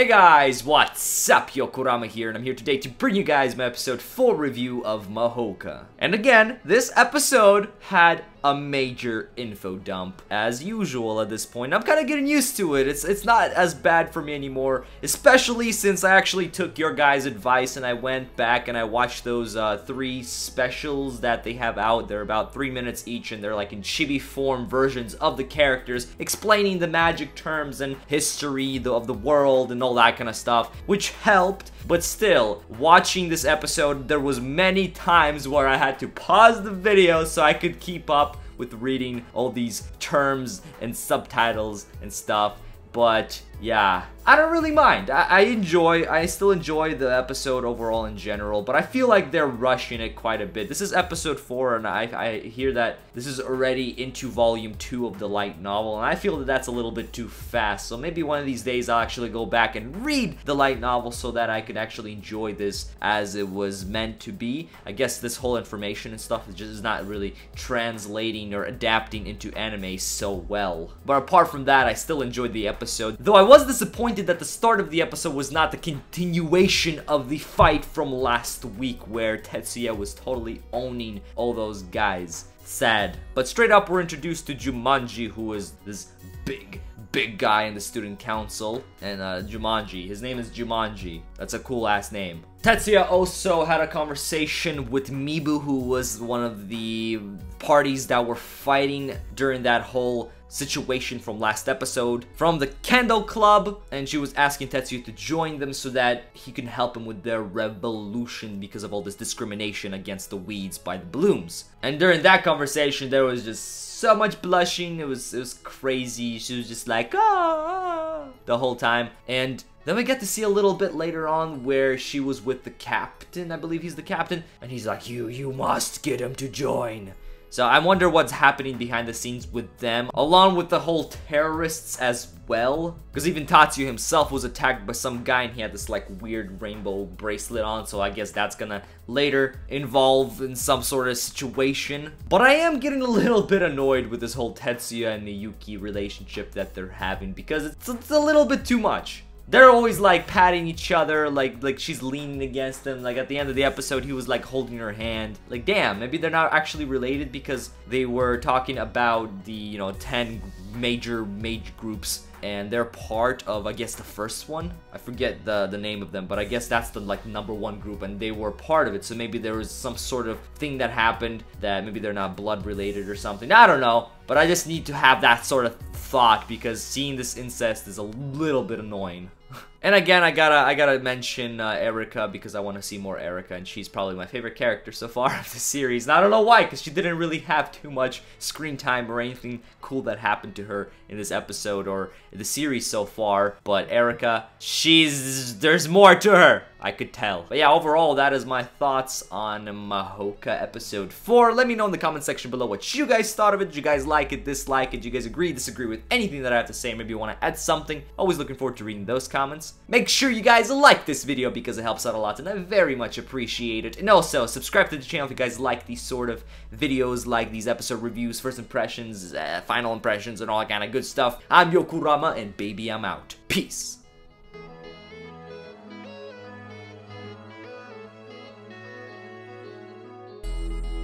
Hey guys, what's up? Yokorama here, and I'm here today to bring you guys my episode 4 review of Mahouka. And again, this episode had a major info dump, as usual at this point. I'm kind of getting used to it. It's not as bad for me anymore, especially since I actually took your guys' advice and I went back and I watched those 3 specials that they have out. They're about 3 minutes each, and they're like in chibi form versions of the characters, explaining the magic terms and history of the world and all that kind of stuff, which helped. But still, watching this episode, there was many times where I had to pause the video so I could keep up with reading all these terms and subtitles and stuff. But yeah, I don't really mind. I still enjoy the episode overall in general, but I feel like they're rushing it quite a bit. This is episode 4, and I hear that this is already into volume 2 of the light novel, and I feel that that's a little bit too fast. So maybe one of these days I'll actually go back and read the light novel so that I could actually enjoy this as it was meant to be. I guess this whole information and stuff is just not really translating or adapting into anime so well. But apart from that, I still enjoyed the episode, though I was disappointed that the start of the episode was not the continuation of the fight from last week where Tetsuya was totally owning all those guys. Sad. But straight up we're introduced to Jumanji, who is this big guy in the student council. And Jumanji, his name is Jumanji. That's a cool ass name. Tetsuya also had a conversation with Mibu, who was one of the parties that were fighting during that whole situation from last episode from the Kendo Club, and she was asking Tetsuya to join them so that he can help him with their revolution because of all this discrimination against the weeds by the Blooms. And during that conversation there was just so much blushing. It was crazy. She was just like ah the whole time. And then we get to see a little bit later on where she was with the captain. I believe he's the captain, and he's like, you must get him to join. So I wonder what's happening behind the scenes with them, along with the whole terrorists as well. Because even Tatsuya himself was attacked by some guy and he had this like weird rainbow bracelet on, so I guess that's gonna later involve in some sort of situation. But I am getting a little bit annoyed with this whole Tetsuya and Miyuki relationship that they're having, because it's a little bit too much. They're always like patting each other, like she's leaning against him. Like at the end of the episode, he was like holding her hand. Like damn, maybe they're not actually related because they were talking about the 10 major groups, and they're part of, I guess, the first one. I forget the name of them, but I guess that's the like #1 group, and they were part of it. So maybe there was some sort of thing that happened that maybe they're not blood related or something. I don't know, but I just need to have that sort of thought because seeing this incest is a little bit annoying. And again, I gotta mention Erika, because I want to see more Erika, and she's probably my favorite character so far of the series. And I don't know why, because she didn't really have too much screen time or anything cool that happened to her in this episode or the series so far. But Erika, there's more to her, I could tell. But yeah, overall, that is my thoughts on Mahouka episode 4. Let me know in the comment section below what you guys thought of it. Did you guys like it, dislike it? Did you guys agree, disagree with anything that I have to say? Maybe you want to add something. Always looking forward to reading those comments. Make sure you guys like this video because it helps out a lot and I very much appreciate it. And also, subscribe to the channel if you guys like these sort of videos, like these episode reviews, first impressions, final impressions, and all that kind of good stuff. I'm Yokorama, and baby, I'm out. Peace.